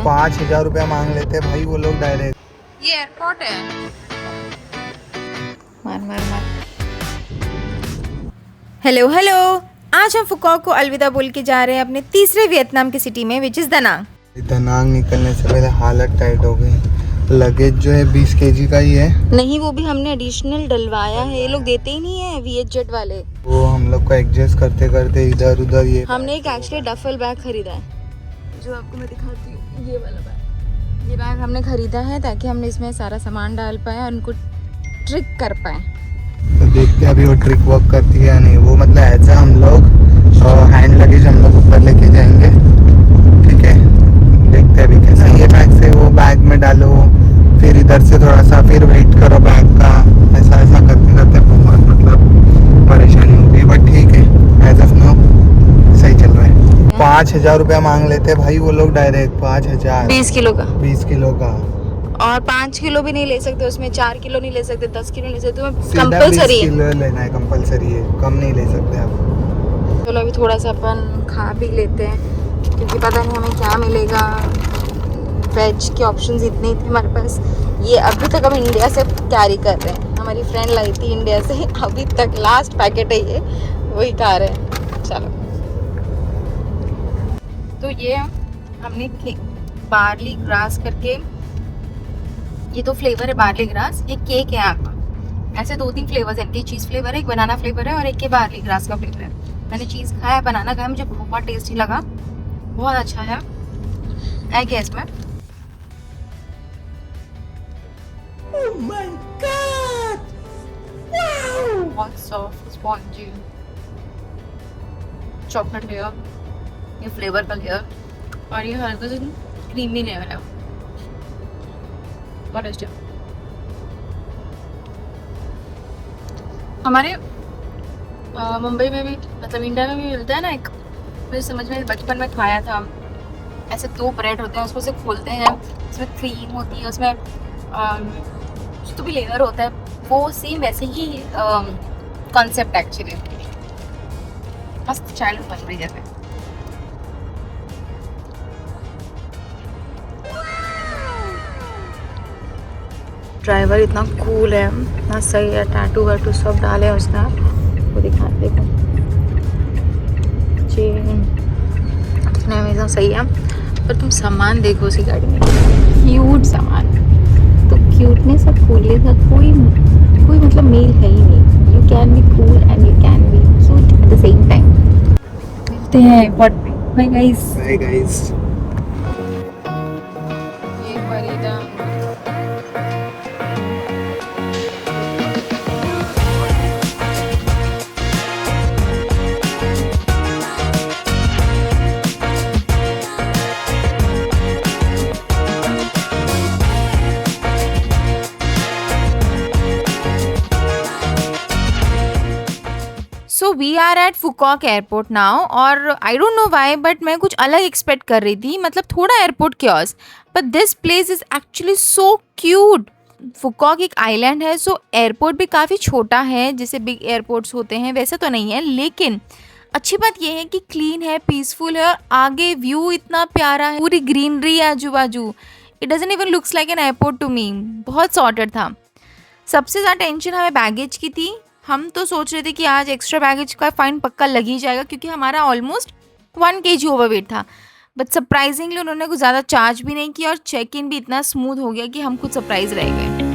5,000 रुपया मांग लेते भाई वो लोग डायरेक्ट। ये एयरपोर्ट है। मार मार मार। हेलो हेलो, आज हम फुकॉक को अलविदा बोल के जा रहे हैं अपने तीसरे वियतनाम की सिटी में, विच इज़ दनांग। दनांग निकलने से पहले हालत टाइट हो गई। लगेज जो है 20 kg का ही है। नहीं, वो भी हमने एडिशनल डलवाया है, ये लोग देते ही नहीं है वीएच जेट वाले। वो हम लोग को एडजस्ट करते करते इधर उधर ये हमने एक एक्चुअली डफल बैग खरीदा है, जो आपको मैं दिखाती हूँ। ये वाला बैग, ये बैग हमने खरीदा है ताकि हम इसमें सारा सामान डाल पाए और उनको ट्रिक कर पाए। तो देखते हैं अभी वो ट्रिक वर्क करती है या नहीं। वो मतलब ऐसा हम लोग हैंड लगेज हम लोग ऊपर लेके जाएंगे, ठीक है। देखते हैं अभी कैसा। ये बैग से वो बैग में डालो, फिर इधर से थोड़ा सा, फिर वेट करो बैग का। ऐसा ऐसा करते करते बहुत मतलब परेशानी हो गई, बट ठीक है, एज ऑफ नाउ सही चल रहा है। 5,000 रुपया मांग लेते भाई वो लोग डायरेक्ट। 5,000 20 किलो का। 20 किलो का। और 5 किलो भी नहीं ले सकते उसमें, 4 किलो नहीं ले सकते, 10 किलो नहीं ले सकते, सीधा कंपलसरी 20 है। किलो लेना है, कंपलसरी है, कम नहीं ले सकते आप। चलो अभी थोड़ा सा अपन खा भी लेते हैं, क्योंकि पता नहीं हमें क्या मिलेगा। वेज के ऑप्शंस इतने ही थे हमारे पास। ये अभी तक हम इंडिया से कैरी कर रहे हैं, हमारी फ्रेंड लाई थी इंडिया से, अभी तक लास्ट पैकेट है ये, वही खा रहे हैं। चलो, तो ये हमने बार्ली ग्रास करके, ये तो फ्लेवर है बार्ली ग्रास, ये केक है आपका। ऐसे 2-3 फ्लेवर्स हैं, एक चीज़ फ्लेवर है, एक बनाना फ्लेवर है और एक के बार्ली ग्रास का फ्लेवर है। मैंने चीज़ खाया, बनाना खाया, मुझे बहुत टेस्टी लगा, बहुत अच्छा है। आई गेस में बहुत सॉफ्ट स्पॉन्जी चॉकलेट लेयर, ये फ्लेवर का लेयर, और ये हल्का सा क्रीमी लेयर है। बहुत टेस्टी। हमारे मुंबई में भी, मतलब इंडिया में भी मिलता है ना एक, मुझे समझ में बचपन में खाया था। ऐसे 2 ब्रेड होते हैं, उसको से खोलते हैं, उसमें क्रीम होती है, उसमें तो भी लेयर होता है, वो सेम वैसे ही कॉन्सेप्ट एक्चुअली। मस्त चाइल्डहुड बन रही है। ड्राइवर इतना कूल है, इतना सही है, टैटू वैटू सब डाले हैं उसने, वो दिखाते देखो जी, दिखने में एकदम सही है। पर तुम सामान देखो उसकी गाड़ी में, क्यूट सामान। तो क्यूटनेस और कूलनेस का कोई मतलब मेल है ही नहीं। You can be cool and you can be cute at the same time. मिलते हैं एयरपोर्ट पे। Bye guys. Bye guys. ये Farida so we are at Phu Quoc airport now, और I don't know why but मैं कुछ अलग एक्सपेक्ट कर रही थी, मतलब थोड़ा airport chaos, but this place is actually so cute. Phu Quoc एक आइलैंड है, सो एयरपोर्ट भी काफ़ी छोटा है, जैसे बिग एयरपोर्ट्स होते हैं वैसे तो नहीं है, लेकिन अच्छी बात यह है कि क्लीन है, पीसफुल है, और आगे व्यू इतना प्यारा है, पूरी ग्रीनरी है आजू बाजू। It doesn't even looks like an airport to me. बहुत सॉर्टेड था। सबसे ज़्यादा टेंशन हमें बैगेज की थी। हम तो सोच रहे थे कि आज एक्स्ट्रा बैगेज का फ़ाइन पक्का लग ही जाएगा, क्योंकि हमारा ऑलमोस्ट 1 kg ओवरवेट था। बट सरप्राइजिंगली उन्होंने कुछ ज़्यादा चार्ज भी नहीं किया, और चेक इन भी इतना स्मूथ हो गया कि हम खुद सरप्राइज रह गए।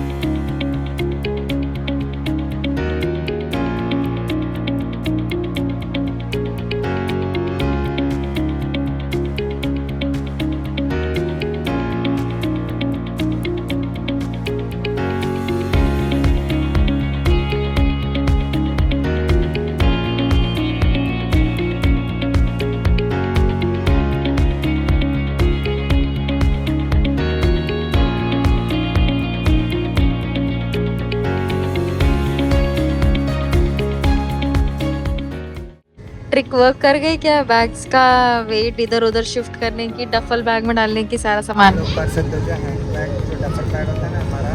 ट्रिक वर्क कर गई क्या? बैग्स का वेट इधर उधर शिफ्ट करने की, डफल बैग में डालने की, सारा सामान। कर सकते हो जो हैंड बैग, जो डफल बैग होता है ना हमारा,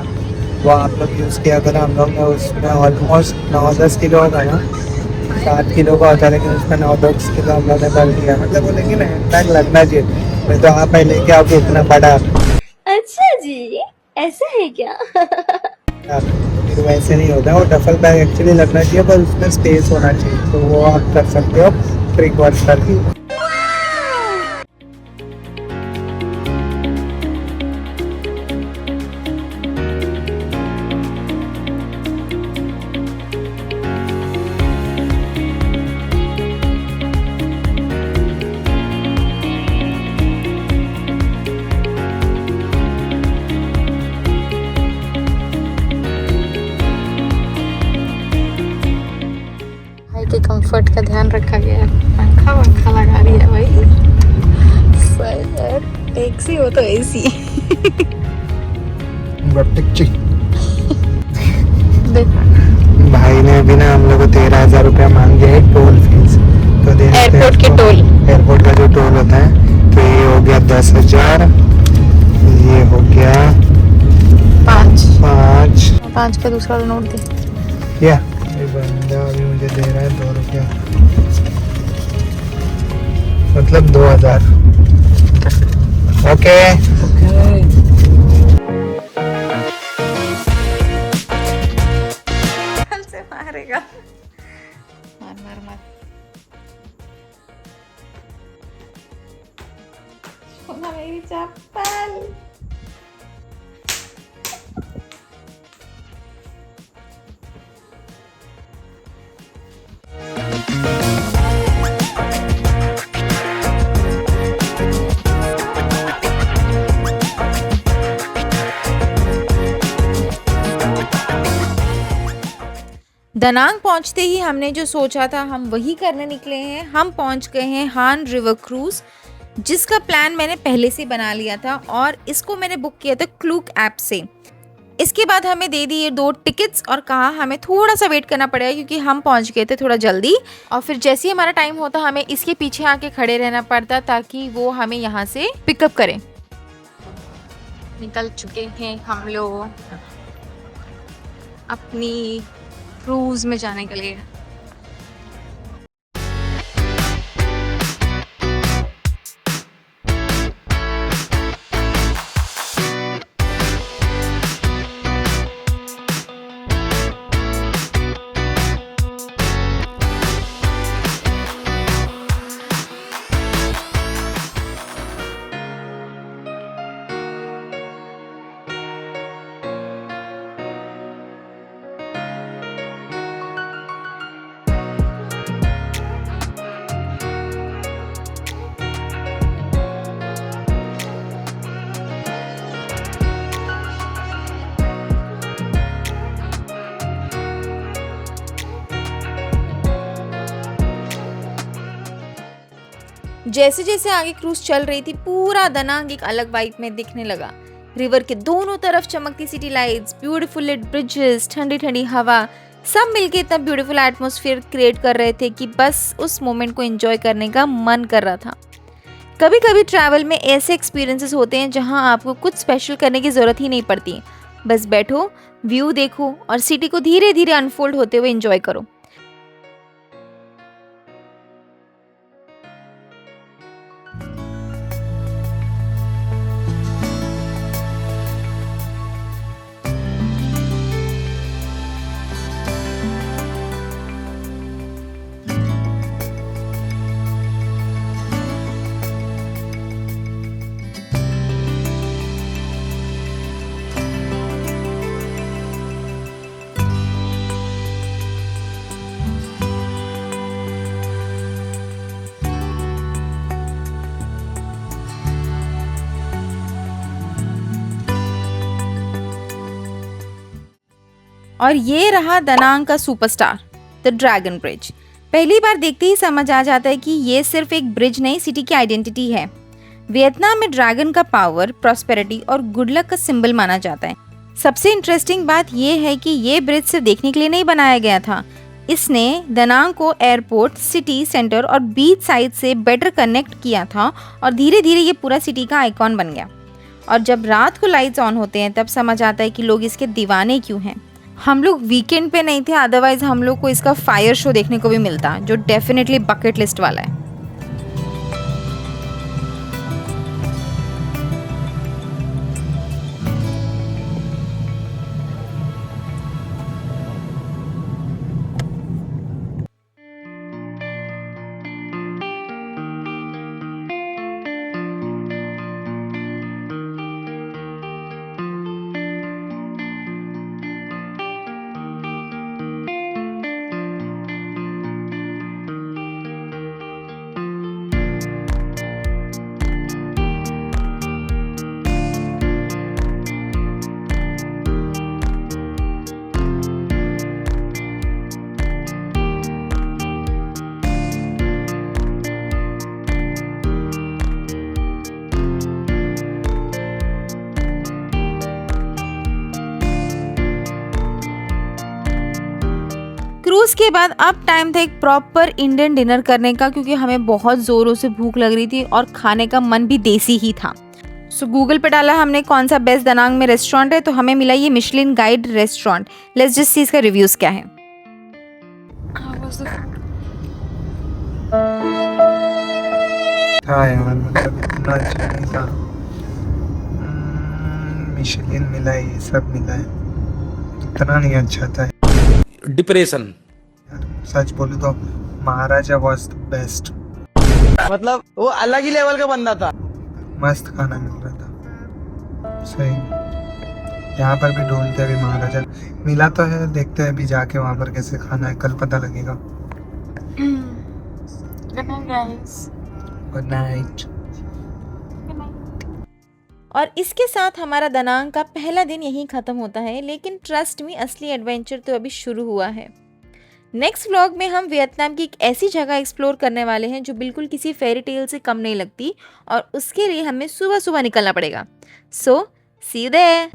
वो आप लोग यूज़ किया करें। हम लोग ने उसमें ऑलमोस्ट 9-10 किलो का ना, 7 किलो का होता है, लेकिन उसमें 9-10 किलो हम लोग ने कर दिया। मतलब वो, लेकिन हैंड बैग लगना चाहिए। मैं तो आप पहले क्या आपको इतना बड़ा अच्छा जी, ऐसा है क्या? फिर वैसे नहीं होता, वो डफल बैग एक्चुअली लगना चाहिए पर उसमें स्पेस होना चाहिए, तो वो आप कर सकते हो ट्रिक वर्क करके। भाई के कंफर्ट का ध्यान रखा गया है। पंखा वंखा लगा रही है भाई। सही है, टैक्सी हो तो एसी। देखो भाई ने अभी ना हम लोग को 13,000 रुपया मांग दिया है टोल फीस, तो एयरपोर्ट के टोल। एयरपोर्ट का जो टोल होता है, तो ये हो गया 10,000, ये हो गया 5 का दूसरा नोट दे। या ये बंदा अभी मुझे दे रहा है 2 रुपया, मतलब 2,000। ओके से मारेगा। मार मार मार। सोना मेरी चप्पल। दनांग पहुंचते ही हमने जो सोचा था हम वही करने निकले हैं। हम पहुंच गए हैं हान रिवर क्रूज, जिसका प्लान मैंने पहले से बना लिया था और इसको मैंने बुक किया था क्लूक ऐप से। इसके बाद हमें दे दिए 2 टिकट्स और कहा हमें थोड़ा सा वेट करना पड़ेगा क्योंकि हम पहुंच गए थे थोड़ा जल्दी, और फिर जैसे ही हमारा टाइम होता हमें इसके पीछे आके खड़े रहना पड़ता ताकि वो हमें यहाँ से पिकअप करें। निकल चुके हैं हम लोग अपनी क्रूज में जाने के लिए। जैसे जैसे आगे क्रूज चल रही थी पूरा दनांग एक अलग वाइब में दिखने लगा। रिवर के दोनों तरफ चमकती city lights, beautiful lit bridges, ठंडी ठंडी हवा, सब मिलके इतना ब्यूटीफुल एटमॉस्फेयर क्रिएट कर रहे थे कि बस उस मोमेंट को एंजॉय करने का मन कर रहा था। कभी कभी ट्रैवल में ऐसे एक्सपीरियंसेस होते हैं जहां आपको कुछ स्पेशल करने की ज़रूरत ही नहीं पड़ती, बस बैठो, व्यू देखो और सिटी को धीरे धीरे अनफोल्ड होते हुए एंजॉय करो। और ये रहा दनांग का सुपरस्टार, द ड्रैगन ब्रिज। पहली बार देखते ही समझ आ जाता है कि ये सिर्फ एक ब्रिज नहीं, सिटी की आइडेंटिटी है। वियतनाम में ड्रैगन का पावर, प्रॉस्पेरिटी और गुड लक का सिंबल माना जाता है। सबसे इंटरेस्टिंग बात ये है कि ये ब्रिज सिर्फ देखने के लिए नहीं बनाया गया था, इसने दनांग को एयरपोर्ट, सिटी सेंटर और बीच साइड से बेटर कनेक्ट किया था और धीरे धीरे ये पूरा सिटी का आइकॉन बन गया। और जब रात को लाइट्स ऑन होते हैं तब समझ आता है कि लोग इसके दीवाने क्यों हैं। हम लोग वीकेंड पे नहीं थे, अदरवाइज हम लोग को इसका फायर शो देखने को भी मिलता, जो डेफिनेटली बकेट लिस्ट वाला है। उसके बाद अब टाइम था एक प्रॉपर इंडियन डिनर करने का, क्योंकि हमें बहुत ज़ोरों से भूख लग रही थी और खाने का मन भी देसी ही था। सो गूगल पे डाला हमने कौन सा बेस्ट दनांग में रेस्टोरेंट है, तो हमें मिला ये Michelin guide restaurant. Let's just see इसका रिव्यूज़ क्या है। था यार, मतलब इतना अच्छा नहीं था। मिशेलिन मिला है, ये सब मिला है, इतना नहीं अच्छा था डिप्रेशन। यार। सच बोलूं तो महाराजा वॉज द बेस्ट। मतलब वो अलग ही लेवल का बंदा था। मस्त खाना मिल रहा था, सही। यहाँ पर भी ढूंढते अभी महाराजा, मिला तो है, देखते हैं अभी जाके वहाँ पर कैसे खाना है, कल पता लगेगा। Good night guys. Good night. और इसके साथ हमारा दनांग का पहला दिन यहीं ख़त्म होता है, लेकिन ट्रस्ट मी असली एडवेंचर तो अभी शुरू हुआ है। नेक्स्ट व्लॉग में हम वियतनाम की एक ऐसी जगह एक्सप्लोर करने वाले हैं जो बिल्कुल किसी फेरी टेल से कम नहीं लगती, और उसके लिए हमें सुबह सुबह निकलना पड़ेगा। सो सी यू देयर।